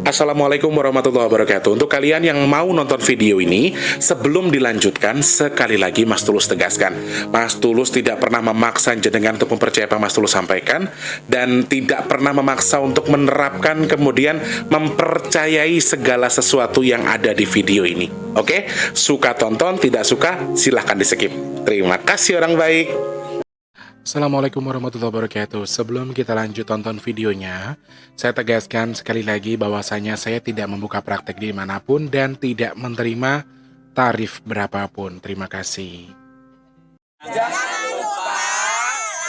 Assalamualaikum warahmatullahi wabarakatuh. Untuk kalian yang mau nonton video ini, sebelum dilanjutkan, sekali lagi Mas Tulus tegaskan, Mas Tulus tidak pernah memaksa jenengan untuk mempercayai apa Mas Tulus sampaikan, dan tidak pernah memaksa untuk menerapkan kemudian mempercayai segala sesuatu yang ada di video ini. Oke? Suka tonton, tidak suka silahkan di skip. Terima kasih orang baik. Assalamualaikum warahmatullahi wabarakatuh. Sebelum kita lanjut tonton videonya, saya tegaskan sekali lagi bahwasanya saya tidak membuka praktek dimanapun dan tidak menerima tarif berapapun. Terima kasih. Jangan lupa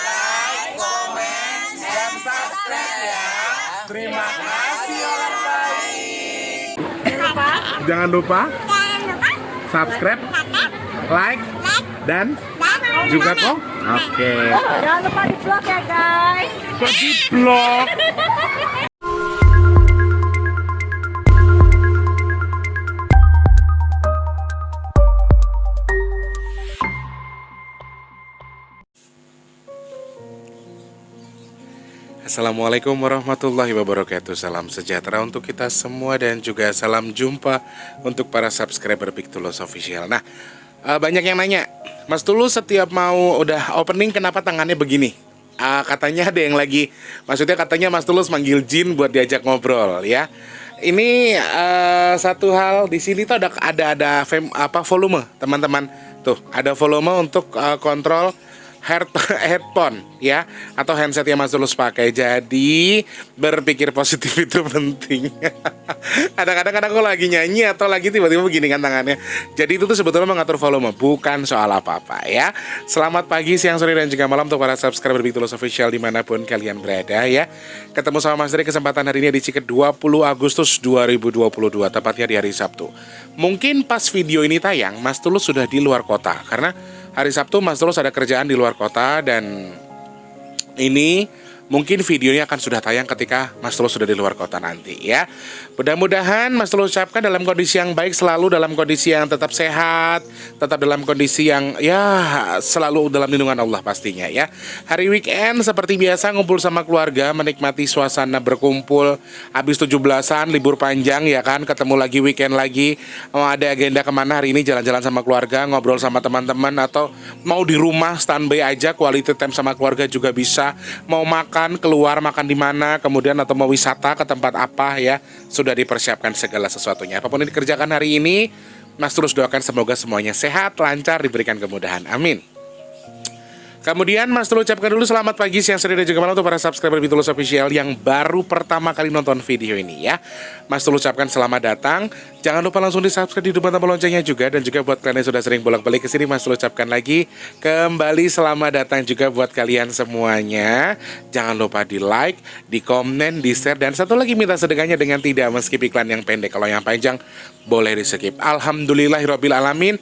like, komen, dan subscribe ya. Terima kasih orang baik. Jangan lupa subscribe, like, dan juga kok. Oke. Jangan lupa di vlog ya guys. Kok di vlog? Assalamualaikum warahmatullahi wabarakatuh. Salam sejahtera untuk kita semua dan juga salam jumpa untuk para subscriber Big Tulus Official. Nah, banyak yang nanya, Mas Tulus setiap mau udah opening kenapa tangannya begini? Katanya ada yang lagi, maksudnya katanya Mas Tulus manggil jin buat diajak ngobrol ya. Ini satu hal di sini tuh ada volume teman-teman. Tuh ada volume untuk kontrol headphone ya, atau handset yang Mas Tulus pakai. Jadi berpikir positif itu penting. Kadang-kadang aku lagi nyanyi atau lagi tiba-tiba begini kan tangannya. Jadi itu tuh sebetulnya mengatur volume, bukan soal apa-apa ya. Selamat pagi, siang, sore, dan juga malam untuk para subscriber Big Tulus Official dimanapun kalian berada ya. Ketemu sama Mas dari kesempatan hari ini edisi ke-20 Agustus 2022, tepatnya di hari Sabtu. Mungkin pas video ini tayang, Mas Tulus sudah di luar kota, karena hari Sabtu Mas Tulus ada kerjaan di luar kota, dan ini mungkin videonya akan sudah tayang ketika Mas Tulus sudah di luar kota nanti ya. Mudah-mudahan Mas Tulus ucapkan dalam kondisi yang baik selalu, dalam kondisi yang tetap sehat, tetap dalam kondisi yang ya selalu dalam lindungan Allah pastinya ya. Hari weekend seperti biasa ngumpul sama keluarga, menikmati suasana berkumpul habis 17-an, libur panjang ya kan, ketemu lagi weekend lagi. Mau ada agenda kemana hari ini, jalan-jalan sama keluarga, ngobrol sama teman-teman, atau mau di rumah standby aja, quality time sama keluarga juga bisa. Mau makan, keluar makan di mana, kemudian atau mau wisata ke tempat apa ya, sudah dipersiapkan segala sesuatunya. Apapun yang dikerjakan hari ini, Mas Tulus doakan semoga semuanya sehat, lancar, diberikan kemudahan. Amin. Kemudian Mas Tulus ucapkan dulu selamat pagi, siang, sore, dan juga malam untuk para subscriber Big Tulus Official yang baru pertama kali nonton video ini ya. Mas Tulus ucapkan selamat datang. Jangan lupa langsung di subscribe, di depan tombol loncengnya juga. Dan juga buat kalian yang sudah sering bolak-balik ke sini, Mas Tulus ucapkan lagi kembali selamat datang juga buat kalian semuanya. Jangan lupa di like, di komen, di share, dan satu lagi minta sedekahnya dengan tidak men-skip iklan yang pendek. Kalau yang panjang boleh di skip. Alhamdulillahirabbil alamin.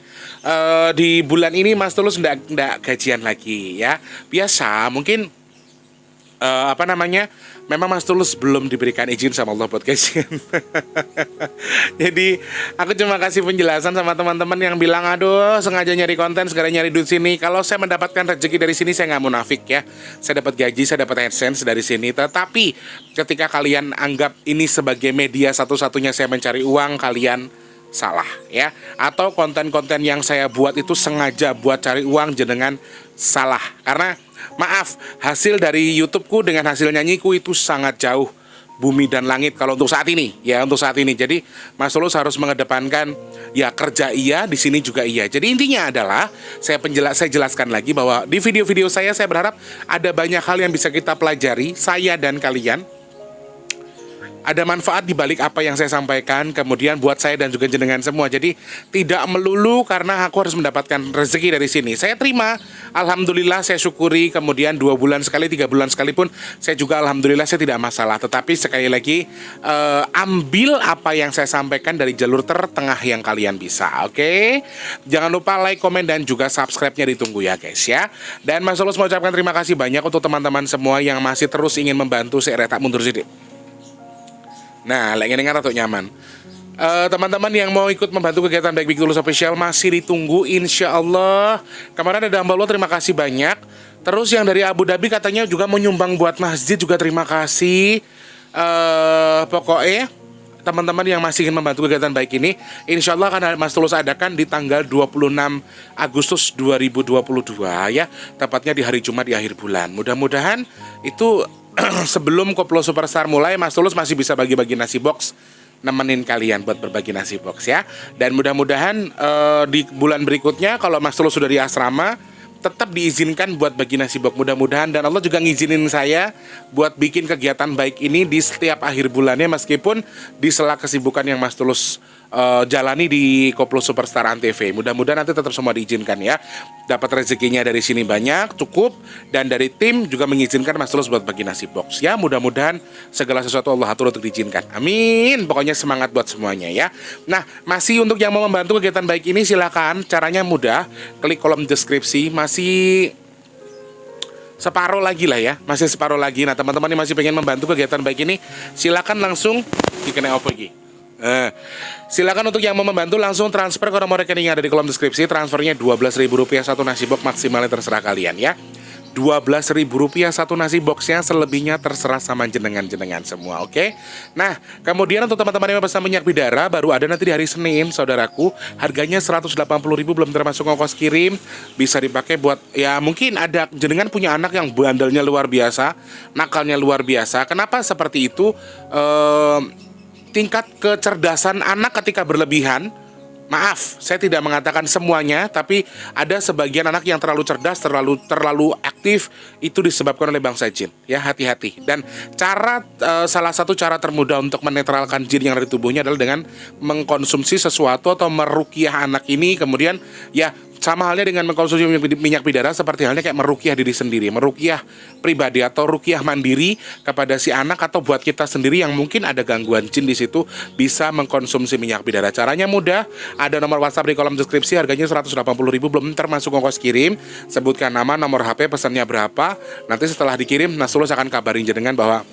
Di bulan ini Mas Tulus nggak gajian lagi ya. Biasa mungkin memang Mas Tulus belum diberikan izin sama Allah buat gajian. Jadi aku cuma kasih penjelasan sama teman-teman yang bilang, aduh sengaja nyari konten, segera nyari duit sini. Kalau saya mendapatkan rezeki dari sini, saya nggak munafik ya. Saya dapat gaji, saya dapat AdSense dari sini. Tetapi ketika kalian anggap ini sebagai media satu-satunya saya mencari uang, kalian salah ya. Atau konten-konten yang saya buat itu sengaja buat cari uang, jenengan salah. Karena maaf, hasil dari YouTubeku dengan hasil nyanyiku itu sangat jauh bumi dan langit kalau untuk saat ini ya, untuk saat ini. Jadi Mas Tulus harus mengedepankan ya kerja iya, di sini juga iya. Jadi intinya adalah saya jelaskan lagi bahwa di video-video saya berharap ada banyak hal yang bisa kita pelajari, saya dan kalian. Ada manfaat di balik apa yang saya sampaikan, kemudian buat saya dan juga jenengan semua. Jadi tidak melulu karena aku harus mendapatkan rezeki dari sini. Saya terima, alhamdulillah, saya syukuri. Kemudian 2 bulan sekali, 3 bulan sekali pun saya juga alhamdulillah, saya tidak masalah. Tetapi sekali lagi ambil apa yang saya sampaikan dari jalur tertengah yang kalian bisa. Oke? Jangan lupa like, komen, dan juga subscribe-nya ditunggu ya guys ya. Dan Mas Tulus mau ucapkan terima kasih banyak untuk teman-teman semua yang masih terus ingin membantu saya. Tak mundur sedikit. Nah, lagi dengar atau nyaman. Teman-teman yang mau ikut membantu kegiatan Big Tulus Official masih ditunggu, insya Allah. Kemarin ada hamba Allah, terima kasih banyak. Terus yang dari Abu Dhabi katanya juga menyumbang buat masjid, juga terima kasih. Pokoknya teman-teman yang masih ingin membantu kegiatan baik ini, insya Allah akan Mas Tulus adakan di tanggal 26 Agustus 2022 ya, tepatnya di hari Jumat di akhir bulan. Mudah-mudahan itu sebelum Koplo Superstar mulai, Mas Tulus masih bisa bagi-bagi nasi box, nemenin kalian buat berbagi nasi box ya. Dan mudah-mudahan di bulan berikutnya kalau Mas Tulus sudah di asrama, tetap diizinkan buat bagi nasi box, mudah-mudahan. Dan Allah juga ngizinin saya buat bikin kegiatan baik ini di setiap akhir bulannya, meskipun di sela kesibukan yang Mas Tulus jalani di Koplo Superstar Antv. Mudah-mudahan nanti tetap semua diizinkan ya. Dapat rezekinya dari sini banyak, cukup. Dan dari tim juga mengizinkan Mas Tulus buat bagi nasi box ya. Mudah-mudahan segala sesuatu Allah atur untuk diizinkan. Amin. Pokoknya semangat buat semuanya ya. Nah, masih untuk yang mau membantu kegiatan baik ini, silakan. Caranya mudah. Klik kolom deskripsi. Masih separuh lagi lah ya, masih separuh lagi. Nah, teman-teman yang masih pengen membantu kegiatan baik ini, silakan langsung dikenai apa lagi. Silakan untuk yang mau membantu langsung transfer ke nomor rekening yang ada di kolom deskripsi. Transfernya Rp12.000 satu nasi box, maksimalnya terserah kalian ya. Rp12.000 satu nasi boxnya, selebihnya terserah sama jenengan-jenengan semua, oke? Nah, kemudian untuk teman-teman yang pesan minyak bidara, baru ada nanti di hari Senin, saudaraku. Harganya Rp180.000, belum termasuk ongkos kirim. Bisa dipakai buat, ya mungkin ada jenengan punya anak yang bandelnya luar biasa, nakalnya luar biasa. Kenapa seperti itu? Tingkat kecerdasan anak ketika berlebihan, maaf, saya tidak mengatakan semuanya, tapi ada sebagian anak yang terlalu cerdas, terlalu aktif, itu disebabkan oleh bangsa jin. Ya, hati-hati. Dan salah satu cara termudah untuk menetralkan jin yang ada di tubuhnya adalah dengan mengkonsumsi sesuatu atau meruqyah anak ini, kemudian ya sama halnya dengan mengkonsumsi minyak bidara, seperti halnya kayak meruqyah diri sendiri, meruqyah pribadi atau ruqyah mandiri kepada si anak atau buat kita sendiri yang mungkin ada gangguan jin di situ, bisa mengkonsumsi minyak bidara. Caranya mudah, ada nomor WhatsApp di kolom deskripsi, harganya Rp180.000, belum termasuk ongkos kirim. Sebutkan nama, nomor HP, pesannya berapa. Nanti setelah dikirim, Mas Tulus akan kabarin jenengan bahwa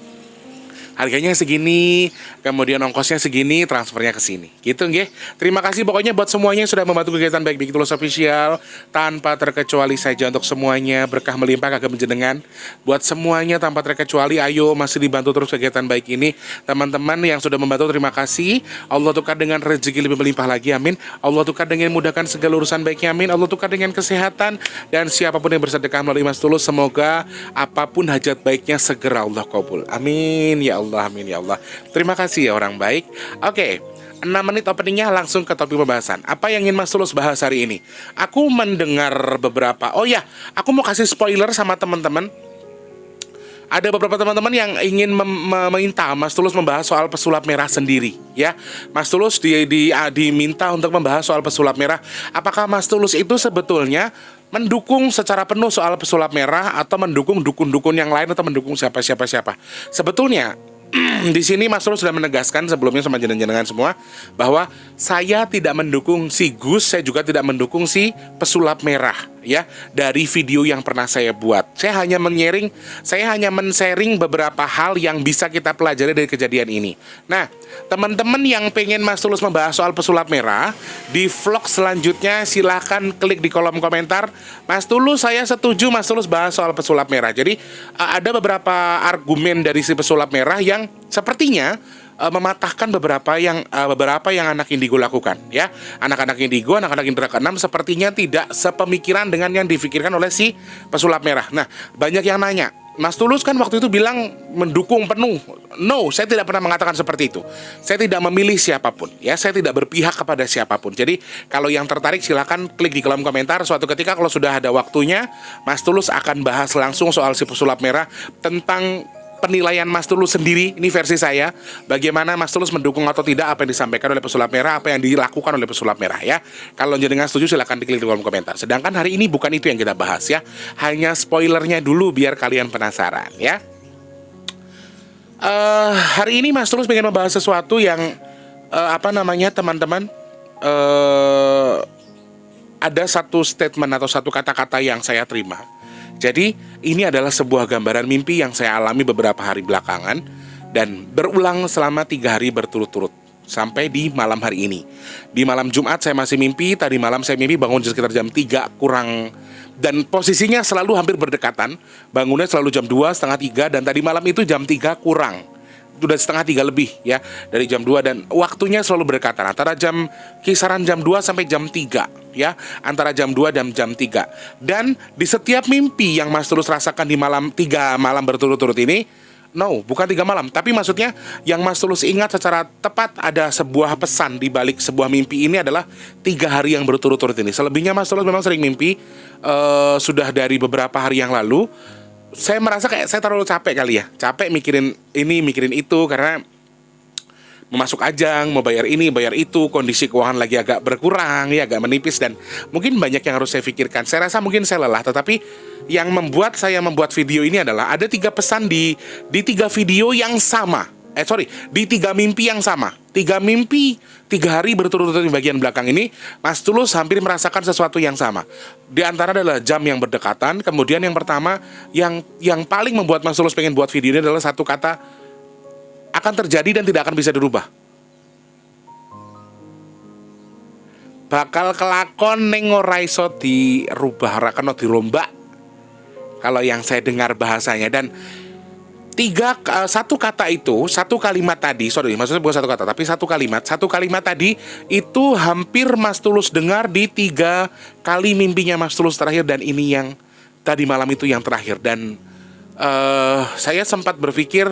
harganya segini, kemudian ongkosnya segini, transfernya ke sini. Gitu nggih. Terima kasih pokoknya buat semuanya yang sudah membantu kegiatan Baik Big Tulus Official, tanpa terkecuali saja untuk semuanya, berkah melimpah kagem jenengan. Buat semuanya tanpa terkecuali, ayo masih dibantu terus kegiatan baik ini. Teman-teman yang sudah membantu, terima kasih. Allah tukar dengan rezeki lebih melimpah lagi, amin. Allah tukar dengan mudahkan segala urusan baiknya, amin. Allah tukar dengan kesehatan, dan siapapun yang bersedekah melalui Mas Tulus, semoga apapun hajat baiknya segera Allah kabul. Amin ya Allah. Amin ya Allah. Terima kasih ya orang baik. Oke, 6 menit openingnya, langsung ke topik pembahasan. Apa yang ingin Mas Tulus bahas hari ini? Aku mendengar beberapa, oh ya, aku mau kasih spoiler sama teman-teman. Ada beberapa teman-teman yang ingin meminta Mas Tulus membahas soal pesulap merah sendiri ya. Mas Tulus diminta untuk membahas soal pesulap merah. Apakah Mas Tulus itu sebetulnya mendukung secara penuh soal pesulap merah, atau mendukung dukun-dukun yang lain, atau mendukung siapa? Sebetulnya di sini Mas Tulus sudah menegaskan sebelumnya sama jenengan semua bahwa saya tidak mendukung si Gus, saya juga tidak mendukung si pesulap merah ya. Dari video yang pernah saya buat, saya hanya men-sharing beberapa hal yang bisa kita pelajari dari kejadian ini. Nah, teman-teman yang pengen Mas Tulus membahas soal pesulap merah di vlog selanjutnya, silahkan klik di kolom komentar. Mas Tulus, saya setuju Mas Tulus bahas soal pesulap merah. Jadi ada beberapa argumen dari si pesulap merah yang sepertinya mematahkan beberapa yang anak indigo lakukan ya. Anak-anak indigo, anak-anak indra keenam sepertinya tidak sepemikiran dengan yang difikirkan oleh si pesulap merah. Nah, banyak yang nanya, Mas Tulus kan waktu itu bilang mendukung penuh. No, saya tidak pernah mengatakan seperti itu. Saya tidak memilih siapapun ya, saya tidak berpihak kepada siapapun. Jadi kalau yang tertarik silakan klik di kolom komentar. Suatu ketika kalau sudah ada waktunya, Mas Tulus akan bahas langsung soal si pesulap merah, tentang penilaian Mas Tulus sendiri, ini versi saya, bagaimana Mas Tulus mendukung atau tidak apa yang disampaikan oleh pesulap merah, apa yang dilakukan oleh pesulap merah ya. Kalau jenengan setuju silahkan diklik di kolom komentar. Sedangkan hari ini bukan itu yang kita bahas ya, hanya spoilernya dulu biar kalian penasaran ya. Hari ini Mas Tulus pengen membahas sesuatu yang teman-teman, ada satu statement atau satu kata-kata yang saya terima. Jadi ini adalah sebuah gambaran mimpi yang saya alami beberapa hari belakangan, dan berulang selama 3 hari berturut-turut sampai di malam hari ini. Di malam Jumat saya masih mimpi, tadi malam saya mimpi bangun sekitar jam 3 kurang, dan posisinya selalu hampir berdekatan. Bangunnya selalu jam 2, setengah 3, dan tadi malam itu jam 3 kurang. udah setengah 3 lebih ya, dari jam 2, dan waktunya selalu berdekatan antara kisaran jam 2 sampai jam 3 ya, antara jam 2 dan jam 3. Dan di setiap mimpi yang Mas Tulus rasakan di 3 malam berturut-turut ini, no, bukan 3 malam, tapi maksudnya yang Mas Tulus ingat secara tepat, ada sebuah pesan di balik sebuah mimpi ini adalah 3 hari yang berturut-turut ini. Selebihnya Mas Tulus memang sering mimpi, sudah dari beberapa hari yang lalu. Saya merasa kayak saya terlalu capek kali ya, capek mikirin ini, mikirin itu, karena mau masuk ajang, mau bayar ini, bayar itu, kondisi keuangan lagi agak berkurang ya, agak menipis, dan mungkin banyak yang harus saya pikirkan. Saya rasa mungkin saya lelah, tetapi yang membuat saya membuat video ini adalah ada 3 pesan di 3 video yang sama. Di 3 mimpi yang sama. 3 mimpi, 3 hari berturut-turut di bagian belakang ini, Mas Tulus hampir merasakan sesuatu yang sama. Di antara adalah jam yang berdekatan. Kemudian yang pertama, yang paling membuat Mas Tulus pengen buat video ini adalah satu kata, akan terjadi dan tidak akan bisa dirubah. Bakal kelakon ning ora iso dirubah, ora kena dirombak. Kalau yang saya dengar bahasanya. Dan satu kata itu, satu kalimat tadi, maksudnya bukan satu kata, tapi satu kalimat tadi itu hampir Mas Tulus dengar di 3 kali mimpinya Mas Tulus terakhir, dan ini yang tadi malam itu yang terakhir. Dan saya sempat berpikir,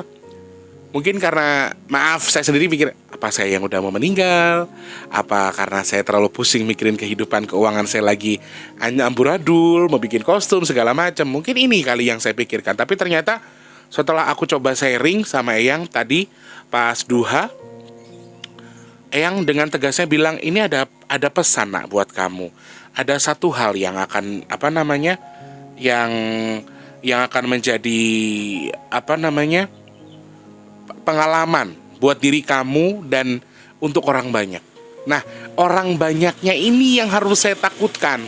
mungkin karena, maaf, saya sendiri mikir, apa saya yang udah mau meninggal? Apa karena saya terlalu pusing mikirin kehidupan keuangan saya lagi amburadul, mau bikin kostum segala macam. Mungkin ini kali yang saya pikirkan. Tapi ternyata setelah aku coba sharing sama Eyang tadi pas duha, Eyang dengan tegasnya bilang, ini ada pesan nak buat kamu. Ada satu hal yang akan yang akan menjadi pengalaman buat diri kamu dan untuk orang banyak. Nah, orang banyaknya ini yang harus saya takutkan.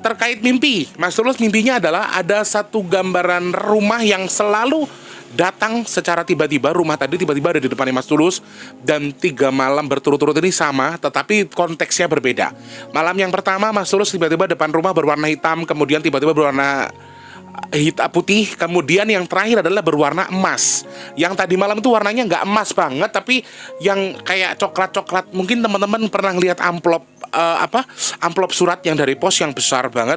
Terkait mimpi, Mas Tulus mimpinya adalah ada satu gambaran rumah yang selalu datang secara tiba-tiba. Rumah tadi tiba-tiba ada di depannya Mas Tulus, dan 3 malam berturut-turut ini sama, tetapi konteksnya berbeda. Malam yang pertama Mas Tulus tiba-tiba depan rumah berwarna hitam, kemudian tiba-tiba berwarna hitam putih, kemudian yang terakhir adalah berwarna emas. Yang tadi malam itu warnanya nggak emas banget, tapi yang kayak coklat-coklat. Mungkin teman-teman pernah lihat amplop amplop surat yang dari pos yang besar banget.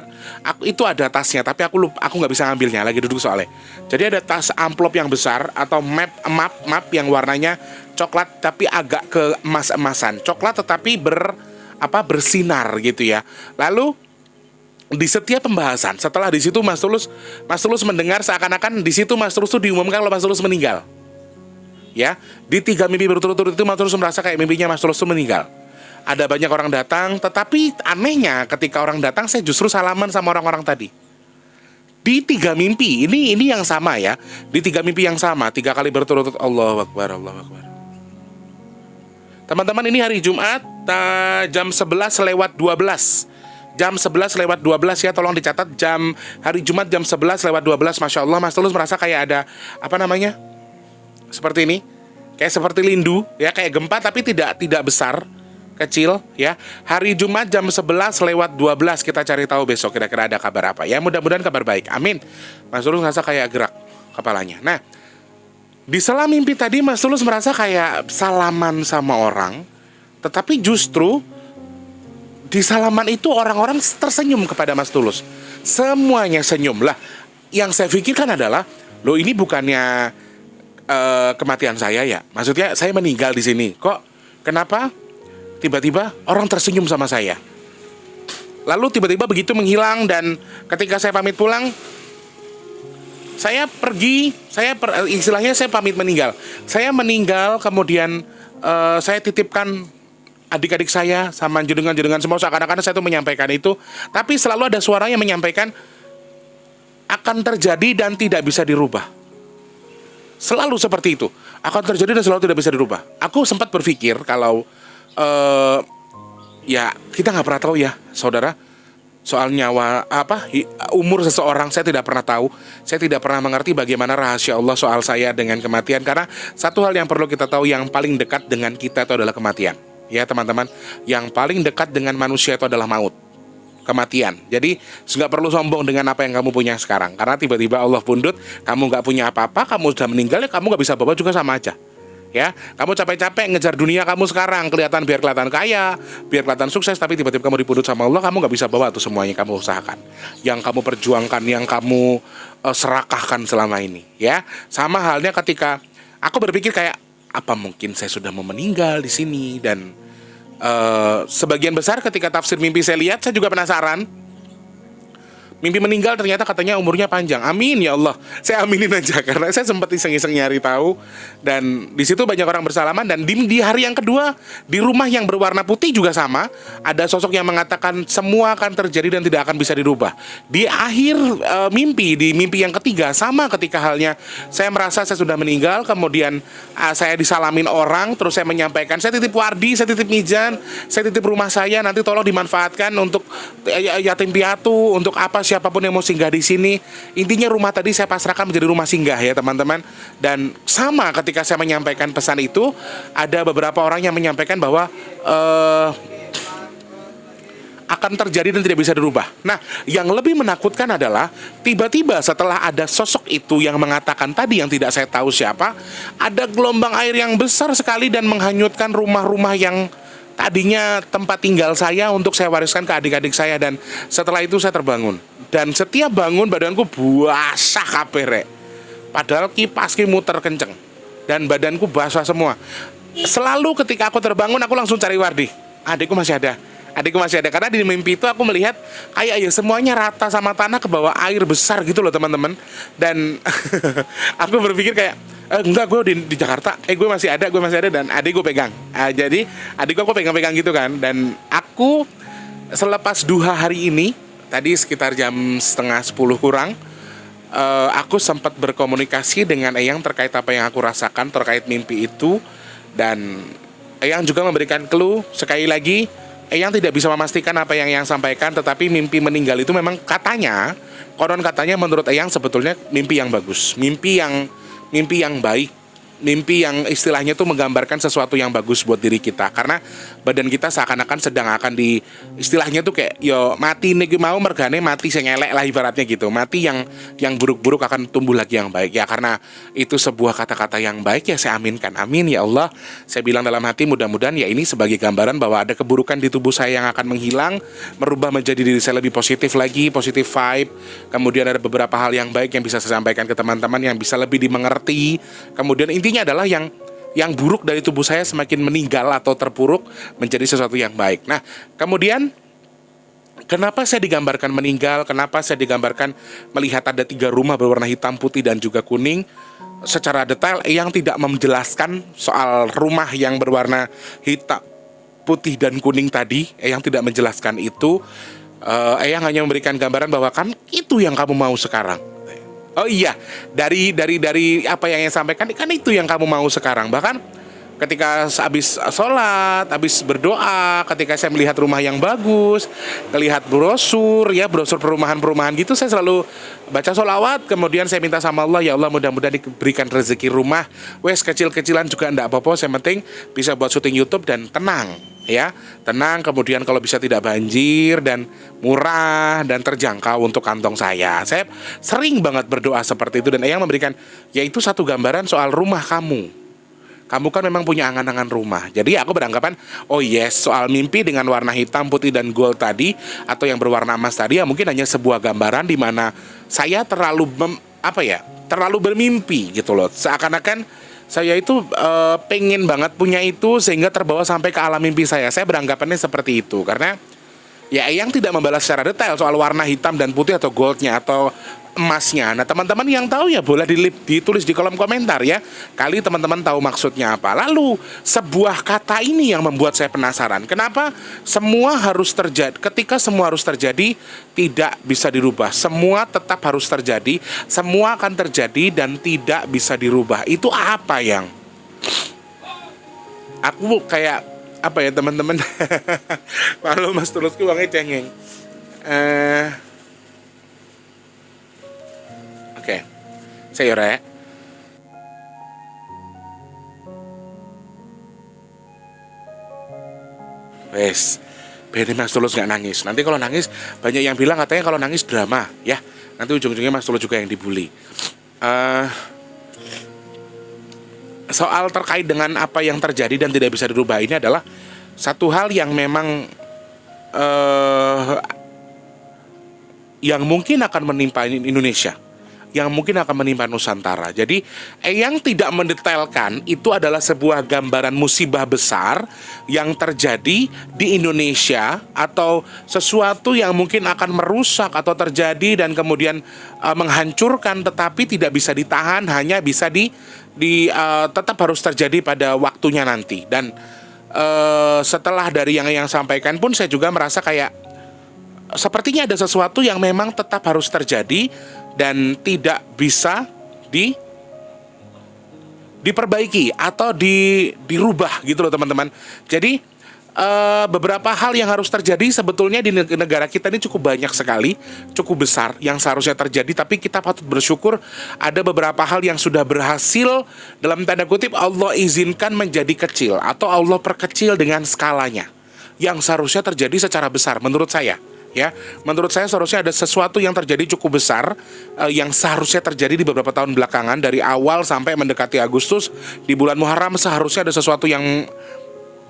Itu ada tasnya, tapi aku nggak bisa ngambilnya, lagi duduk soalnya. Jadi ada tas amplop yang besar atau map yang warnanya coklat tapi agak ke emas-emasan, coklat tetapi bersinar gitu ya. Lalu di setiap pembahasan, setelah di situ Mas Tulus mendengar seakan-akan di situ Mas Tulus tuh diumumkan kalau Mas Tulus meninggal. Ya, di 3 mimpi berturut-turut itu Mas Tulus merasa kayak mimpinya Mas Tulus tuh meninggal. Ada banyak orang datang, tetapi anehnya ketika orang datang saya justru salaman sama orang-orang tadi. Di 3 mimpi, ini yang sama ya. Di 3 mimpi yang sama, 3 kali berturut-turut, Allahu Akbar, Allahu Akbar. Teman-teman, ini hari Jumat, jam 11:12. Jam 11:12 ya, tolong dicatat, hari Jumat jam 11:12. Masya Allah, Mas Tulus merasa kayak ada seperti ini, kayak seperti lindu ya, kayak gempa tapi tidak besar, kecil ya. Hari Jumat jam 11:12, kita cari tahu besok kira-kira ada kabar apa ya. Mudah-mudahan kabar baik, amin. Mas Tulus merasa kayak gerak kepalanya. Nah, di sela mimpi tadi Mas Tulus merasa kayak salaman sama orang, tetapi justru di salaman itu orang-orang tersenyum kepada Mas Tulus. Semuanya senyum lah. Yang saya pikirkan adalah, loh ini bukannya kematian saya ya? Maksudnya saya meninggal di sini. Kok kenapa tiba-tiba orang tersenyum sama saya? Lalu tiba-tiba begitu menghilang, dan ketika saya pamit pulang, saya pergi, istilahnya saya pamit meninggal. Saya meninggal, kemudian saya titipkan adik-adik saya sama jenengan semua, seakan-akan saya tuh menyampaikan itu, tapi selalu ada suara yang menyampaikan akan terjadi dan tidak bisa dirubah. Selalu seperti itu, akan terjadi dan selalu tidak bisa dirubah. Aku sempat berpikir kalau ya kita nggak pernah tahu ya saudara, soal nyawa umur seseorang. Saya tidak pernah tahu, saya tidak pernah mengerti bagaimana rahasia Allah soal saya dengan kematian. Karena satu hal yang perlu kita tahu, yang paling dekat dengan kita itu adalah kematian. Ya teman-teman, yang paling dekat dengan manusia itu adalah maut. kematian. Jadi nggak perlu sombong dengan apa yang kamu punya sekarang. Karena tiba-tiba Allah pundut, kamu nggak punya apa-apa, kamu sudah meninggal, ya kamu nggak bisa bawa juga sama aja. Ya, kamu capek-capek ngejar dunia kamu sekarang, biar kelihatan kaya, biar kelihatan sukses, tapi tiba-tiba kamu dipundut sama Allah, kamu nggak bisa bawa tuh semuanya kamu usahakan, yang kamu perjuangkan, yang kamu serakahkan selama ini. Ya, sama halnya ketika aku berpikir kayak, apa mungkin saya sudah mau meninggal di sini, dan sebagian besar ketika tafsir mimpi saya lihat, saya juga penasaran. Mimpi meninggal ternyata katanya umurnya panjang. Amin ya Allah. Saya aminin aja karena saya sempat iseng-iseng nyari tahu, dan di situ banyak orang bersalaman. Dan di hari yang kedua di rumah yang berwarna putih juga sama, ada sosok yang mengatakan semua akan terjadi dan tidak akan bisa dirubah. Di akhir di mimpi yang ketiga sama, ketika halnya saya merasa saya sudah meninggal, kemudian saya disalamin orang, terus saya menyampaikan, saya titip Wardi, saya titip Mijan, saya titip rumah saya, nanti tolong dimanfaatkan untuk yatim piatu, untuk apa siapapun yang mau singgah di sini. Intinya rumah tadi saya pasrahkan menjadi rumah singgah ya teman-teman. Dan sama ketika saya menyampaikan pesan itu, ada beberapa orang yang menyampaikan bahwa akan terjadi dan tidak bisa dirubah. Nah, yang lebih menakutkan adalah tiba-tiba setelah ada sosok itu yang mengatakan tadi, yang tidak saya tahu siapa, ada gelombang air yang besar sekali dan menghanyutkan rumah-rumah yang tadinya tempat tinggal saya untuk saya wariskan ke adik-adik saya. Dan setelah itu saya terbangun, dan setiap bangun badanku basah kabeh rek. Padahal kipas muter kenceng dan badanku basah semua. Selalu ketika aku terbangun, aku langsung cari Wardi. Adikku masih ada, karena di mimpi itu aku melihat kayak ya semuanya rata sama tanah, ke bawah air besar gitu loh teman-teman. Dan aku berpikir kayak enggak, gue di Jakarta, gue masih ada, dan adik gue pegang. Jadi adik aku pegang-pegang gitu kan. Dan aku selepas duha hari ini, tadi sekitar jam setengah 10 kurang, aku sempat berkomunikasi dengan Eyang terkait apa yang aku rasakan terkait mimpi itu. Dan Eyang juga memberikan clue. Sekali lagi, Eyang tidak bisa memastikan apa yang Eyang sampaikan, tetapi mimpi meninggal itu memang konon katanya menurut Eyang sebetulnya mimpi yang bagus, mimpi yang baik, mimpi yang istilahnya tuh menggambarkan sesuatu yang bagus buat diri kita. Karena badan kita seakan-akan sedang akan di, istilahnya tuh kayak yo mati nih mau mergane mati sing elek lah ibaratnya gitu. Mati yang buruk-buruk akan tumbuh lagi yang baik. Ya karena itu sebuah kata-kata yang baik, ya saya aminkan. Amin ya Allah. Saya bilang dalam hati, mudah-mudahan ya ini sebagai gambaran bahwa ada keburukan di tubuh saya yang akan menghilang, merubah menjadi diri saya lebih positif lagi, positif vibe. Kemudian ada beberapa hal yang baik yang bisa saya sampaikan ke teman-teman, yang bisa lebih dimengerti. Kemudian intinya adalah yang buruk dari tubuh saya semakin meninggal atau terpuruk menjadi sesuatu yang baik. Nah, kemudian kenapa saya digambarkan meninggal? Kenapa saya digambarkan melihat ada 3 rumah berwarna hitam, putih, dan juga kuning? Secara detail yang tidak menjelaskan soal rumah yang berwarna hitam, putih, dan kuning tadi. Yang tidak menjelaskan itu. Yang hanya memberikan gambaran bahwa kan itu yang kamu mau sekarang. Oh iya, dari apa yang saya sampaikan, kan itu yang kamu mau sekarang. Bahkan ketika habis sholat, habis berdoa, ketika saya melihat rumah yang bagus, melihat brosur perumahan-perumahan gitu, saya selalu baca sholawat. Kemudian saya minta sama Allah, ya Allah mudah-mudahan diberikan rezeki rumah wes kecil-kecilan juga enggak apa-apa, yang penting bisa buat syuting YouTube dan tenang. Ya, tenang, kemudian kalau bisa tidak banjir dan murah dan terjangkau untuk kantong saya. Saya sering banget berdoa seperti itu, dan Eyang memberikan, yaitu satu gambaran soal rumah kamu. Kamu kan memang punya angan-angan rumah. Jadi aku beranggapan, oh yes, soal mimpi dengan warna hitam, putih, dan gold tadi, atau yang berwarna emas tadi, ya mungkin hanya sebuah gambaran di mana saya terlalu bermimpi gitu loh. Seakan-akan saya itu pengen banget punya itu sehingga terbawa sampai ke alam mimpi saya. Saya beranggapannya seperti itu. Karena ya Eyang tidak membalas secara detail soal warna hitam dan putih atau goldnya atau emasnya. Nah teman-teman yang tahu ya boleh ditulis di kolom komentar ya. Kali teman-teman tahu maksudnya apa. Lalu sebuah kata ini yang membuat saya penasaran. Kenapa semua harus terjadi? Ketika semua harus terjadi, tidak bisa dirubah. Semua tetap harus terjadi. Semua akan terjadi dan tidak bisa dirubah. Itu apa yang? Aku kayak apa ya teman-teman? Kalau Mas Tulusku uangnya cengeng. Oke, saya Yora ya. Wes, biar Mas Tulus nggak nangis. Nanti kalau nangis, banyak yang bilang katanya kalau nangis drama, ya. Nanti ujung-ujungnya Mas Tulus juga yang dibully. Soal terkait dengan apa yang terjadi dan tidak bisa dirubah ini adalah satu hal yang memang yang mungkin akan menimpa Indonesia, yang mungkin akan menimpa Nusantara. Jadi yang tidak mendetailkan itu adalah sebuah gambaran musibah besar yang terjadi di Indonesia, atau sesuatu yang mungkin akan merusak atau terjadi dan kemudian menghancurkan, tetapi tidak bisa ditahan, hanya bisa tetap harus terjadi pada waktunya nanti. Dan setelah dari yang sampaikan pun saya juga merasa kayak sepertinya ada sesuatu yang memang tetap harus terjadi dan tidak bisa diperbaiki atau dirubah gitu loh teman-teman. Jadi beberapa hal yang harus terjadi sebetulnya di negara kita ini cukup banyak sekali, cukup besar yang seharusnya terjadi, tapi kita patut bersyukur ada beberapa hal yang sudah berhasil dalam tanda kutip Allah izinkan menjadi kecil atau Allah perkecil dengan skalanya yang seharusnya terjadi secara besar menurut saya. Ya, menurut saya seharusnya ada sesuatu yang terjadi cukup besar yang seharusnya terjadi di beberapa tahun belakangan, dari awal sampai mendekati Agustus. Di bulan Muharram seharusnya ada sesuatu yang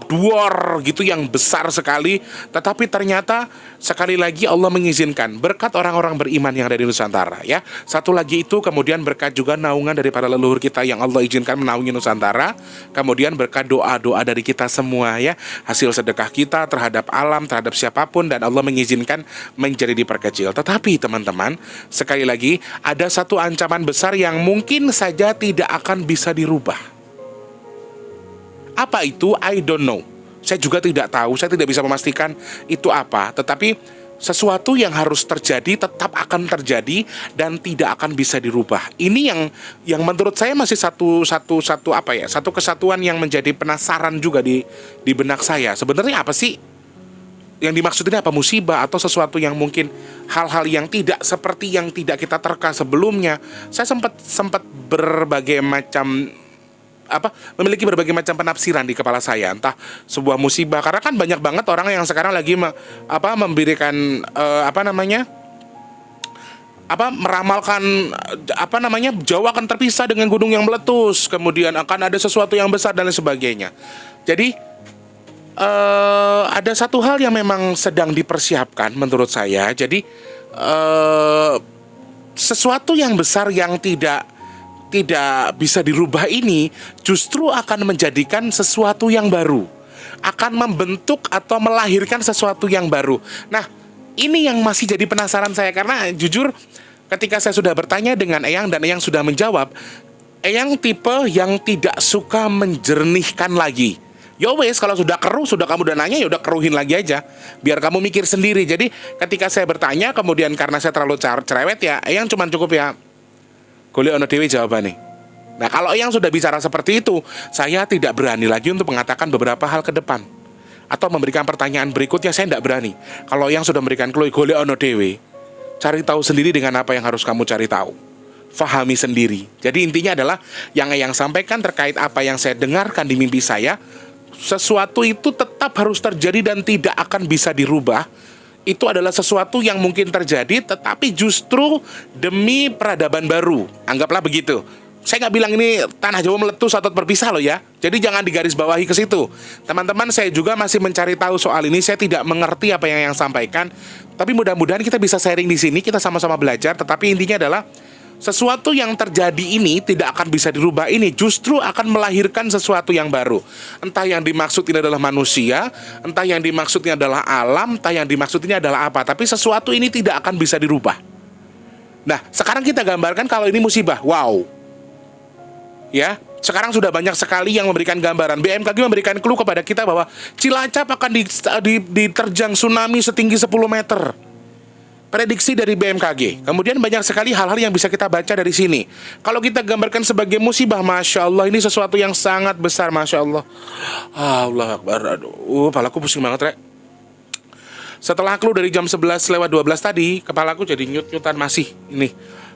duor gitu, yang besar sekali. Tetapi ternyata sekali lagi Allah mengizinkan berkat orang-orang beriman yang ada di Nusantara, ya. Satu lagi itu kemudian berkat juga naungan dari para leluhur kita yang Allah izinkan menaungi Nusantara. Kemudian berkat doa-doa dari kita semua, ya, hasil sedekah kita terhadap alam, terhadap siapapun, dan Allah mengizinkan menjadi diperkecil. Tetapi teman-teman, sekali lagi ada satu ancaman besar yang mungkin saja tidak akan bisa dirubah. Apa itu? I don't know. Saya juga tidak tahu, saya tidak bisa memastikan itu apa. Tetapi sesuatu yang harus terjadi tetap akan terjadi dan tidak akan bisa dirubah. Ini yang menurut saya masih satu kesatuan yang menjadi penasaran juga di benak saya. Sebenarnya apa sih yang dimaksud ini? Apa musibah atau sesuatu yang mungkin hal-hal yang tidak seperti yang tidak kita terka sebelumnya? Saya sempat memiliki berbagai macam penafsiran di kepala saya, entah sebuah musibah, karena kan banyak banget orang yang sekarang lagi memberikan meramalkan Jawa akan terpisah dengan gunung yang meletus, kemudian akan ada sesuatu yang besar dan lain sebagainya. Jadi ada satu hal yang memang sedang dipersiapkan menurut saya. Jadi sesuatu yang besar yang tidak bisa dirubah ini justru akan menjadikan sesuatu yang baru, akan membentuk atau melahirkan sesuatu yang baru. Nah, ini yang masih jadi penasaran saya, karena jujur ketika saya sudah bertanya dengan Eyang dan Eyang sudah menjawab, Eyang tipe yang tidak suka menjernihkan lagi. Ya wes, kalau sudah keruh, sudah kamu udah nanya, ya udah keruhin lagi aja, biar kamu mikir sendiri. Jadi ketika saya bertanya, kemudian karena saya terlalu cerewet, ya Eyang cuma cukup ya golek ono dhewe jawabane. Nah, kalau yang sudah bicara seperti itu, saya tidak berani lagi untuk mengatakan beberapa hal ke depan atau memberikan pertanyaan berikutnya. Saya tidak berani. Kalau yang sudah memberikan clue, golek ono dhewe, cari tahu sendiri dengan apa yang harus kamu cari tahu, fahami sendiri. Jadi intinya adalah yang sampaikan terkait apa yang saya dengarkan di mimpi saya, sesuatu itu tetap harus terjadi dan tidak akan bisa dirubah. Itu adalah sesuatu yang mungkin terjadi, tetapi justru demi peradaban baru. Anggaplah begitu. Saya nggak bilang ini tanah Jawa meletus atau berpisah loh ya. Jadi jangan digarisbawahi ke situ. Teman-teman, saya juga masih mencari tahu soal ini. Saya tidak mengerti apa yang sampaikan. Tapi mudah-mudahan kita bisa sharing di sini. Kita sama-sama belajar. Tetapi intinya adalah sesuatu yang terjadi ini tidak akan bisa dirubah, ini justru akan melahirkan sesuatu yang baru. Entah yang dimaksud ini adalah manusia, entah yang dimaksud ini adalah alam, entah yang dimaksud ini adalah apa. Tapi sesuatu ini tidak akan bisa dirubah. Nah, sekarang kita gambarkan kalau ini musibah. Wow. Ya, sekarang sudah banyak sekali yang memberikan gambaran. BMKG memberikan clue kepada kita bahwa Cilacap akan diterjang tsunami setinggi 10 meter. Prediksi dari BMKG. Kemudian banyak sekali hal-hal yang bisa kita baca dari sini. Kalau kita gambarkan sebagai musibah, Masya Allah, ini sesuatu yang sangat besar, Masya Allah. Allah Akbar. Aduh, kepalaku pusing banget, Rek. Setelah clue dari jam 11:12 tadi, kepalaku jadi nyut-nyutan masih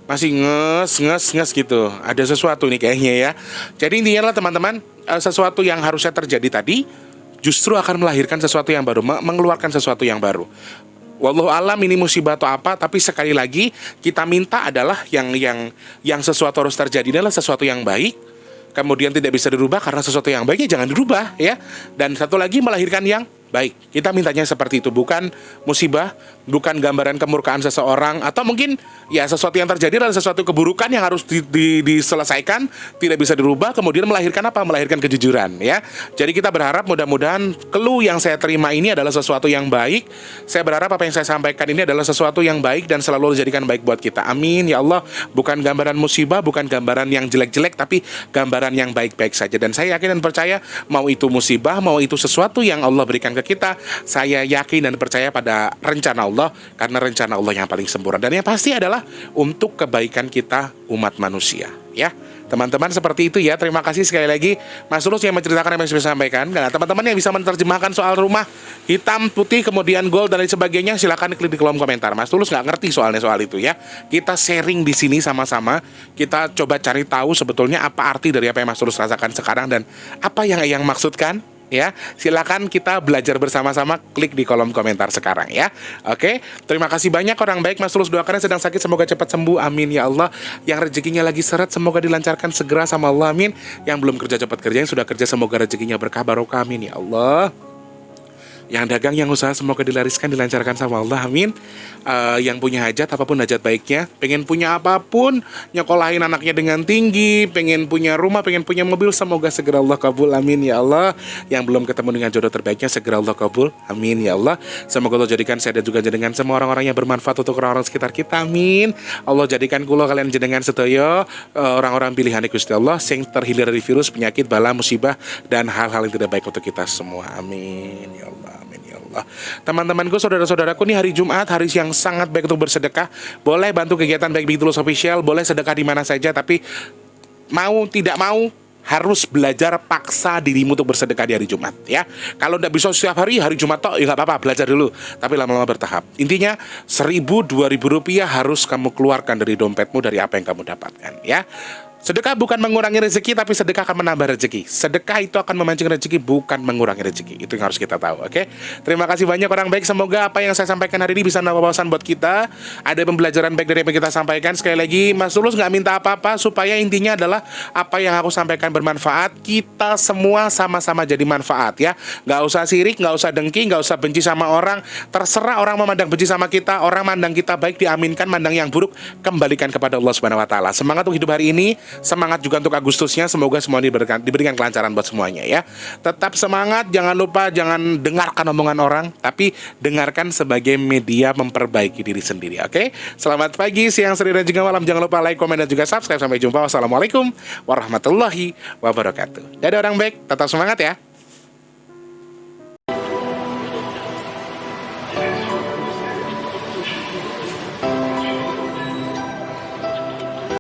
nges gitu. Ada sesuatu nih kayaknya ya. Jadi intinya adalah teman-teman, sesuatu yang harusnya terjadi tadi justru akan melahirkan sesuatu yang baru, mengeluarkan sesuatu yang baru. Wallahu alam ini musibah atau apa, tapi sekali lagi kita minta adalah yang sesuatu harus terjadi adalah sesuatu yang baik, kemudian tidak bisa dirubah karena sesuatu yang baiknya jangan dirubah ya. Dan satu lagi melahirkan yang baik. Kita mintanya seperti itu, bukan musibah, bukan gambaran kemurkaan seseorang, atau mungkin ya sesuatu yang terjadi adalah sesuatu keburukan yang harus diselesaikan, tidak bisa dirubah, kemudian melahirkan apa? Melahirkan kejujuran ya. Jadi kita berharap mudah-mudahan clue yang saya terima ini adalah sesuatu yang baik. Saya berharap apa yang saya sampaikan ini adalah sesuatu yang baik dan selalu dijadikan baik buat kita. Amin ya Allah. Bukan gambaran musibah, bukan gambaran yang jelek-jelek, tapi gambaran yang baik-baik saja. Dan saya yakin dan percaya, mau itu musibah, mau itu sesuatu yang Allah berikan ke kita, saya yakin dan percaya pada rencana Allah, karena rencana Allah yang paling sempurna, dan yang pasti adalah untuk kebaikan kita umat manusia ya. Teman-teman seperti itu ya. Terima kasih sekali lagi Mas Tulus yang menceritakan apa yang saya sampaikan. Nah, teman-teman yang bisa menerjemahkan soal rumah hitam, putih, kemudian gold dan lain sebagainya, silakan klik di kolom komentar. Mas Tulus nggak ngerti soal itu ya. Kita sharing di sini sama-sama. Kita coba cari tahu sebetulnya apa arti dari apa yang Mas Tulus rasakan sekarang dan apa yang maksudkan. Ya, silakan kita belajar bersama-sama, klik di kolom komentar sekarang ya. Oke, terima kasih banyak orang baik. Mas Tulus doakan yang sedang sakit semoga cepat sembuh, amin ya Allah. Yang rezekinya lagi seret semoga dilancarkan segera sama Allah, amin. Yang belum kerja cepat kerja, yang sudah kerja semoga rezekinya berkah barokah, amin ya Allah. Yang dagang, yang usaha semoga dilariskan, dilancarkan sama Allah, amin. Yang punya hajat, apapun hajat baiknya, pengen punya apapun, nyekolahin anaknya dengan tinggi, pengen punya rumah, pengen punya mobil, semoga segera Allah kabul, amin ya Allah. Yang belum ketemu dengan jodoh terbaiknya, segera Allah kabul, amin ya Allah. Semoga Allah jadikan saya dan juga jenengan semua orang-orang yang bermanfaat untuk orang-orang sekitar kita, amin. Allah jadikan kula kalian jenengan sedaya orang-orang pilihan Gusti Allah sing terhindar dari virus, penyakit, bala, musibah dan hal-hal yang tidak baik untuk kita semua, amin ya Allah. Teman-temanku, saudara-saudaraku, ini hari Jumat, hari yang sangat baik untuk bersedekah. Boleh bantu kegiatan Baik Big Tulus Official, boleh sedekah di mana saja, tapi mau tidak mau harus belajar paksa dirimu untuk bersedekah di hari Jumat ya. Kalau tidak bisa setiap hari Jumat toh, ya nggak apa-apa, belajar dulu, tapi lama-lama bertahap. Intinya 1.000-2.000 rupiah harus kamu keluarkan dari dompetmu, dari apa yang kamu dapatkan ya. Sedekah bukan mengurangi rezeki, tapi sedekah akan menambah rezeki. Sedekah itu akan memancing rezeki, bukan mengurangi rezeki. Itu yang harus kita tahu, oke? Terima kasih banyak orang baik. Semoga apa yang saya sampaikan hari ini bisa nambah wawasan buat kita. Ada pembelajaran baik dari apa yang kita sampaikan. Sekali lagi, Mas Tulus nggak minta apa-apa, supaya intinya adalah apa yang aku sampaikan bermanfaat. Kita semua sama-sama jadi manfaat ya. Nggak usah sirik, nggak usah dengki, nggak usah benci sama orang. Terserah orang memandang benci sama kita, orang mandang kita baik diaminkan, mandang yang buruk kembalikan kepada Allah Subhanahu Wa Taala. Semangat untuk hidup hari ini. Semangat juga untuk Agustusnya, semoga semua diberikan kelancaran buat semuanya ya. Tetap semangat, jangan lupa jangan dengarkan omongan orang, tapi dengarkan sebagai media memperbaiki diri sendiri, oke? Selamat pagi, siang, sore, dan juga malam. Jangan lupa like, komen, dan juga subscribe. Sampai jumpa. Wassalamualaikum warahmatullahi wabarakatuh. Dadah orang baik, tetap semangat ya.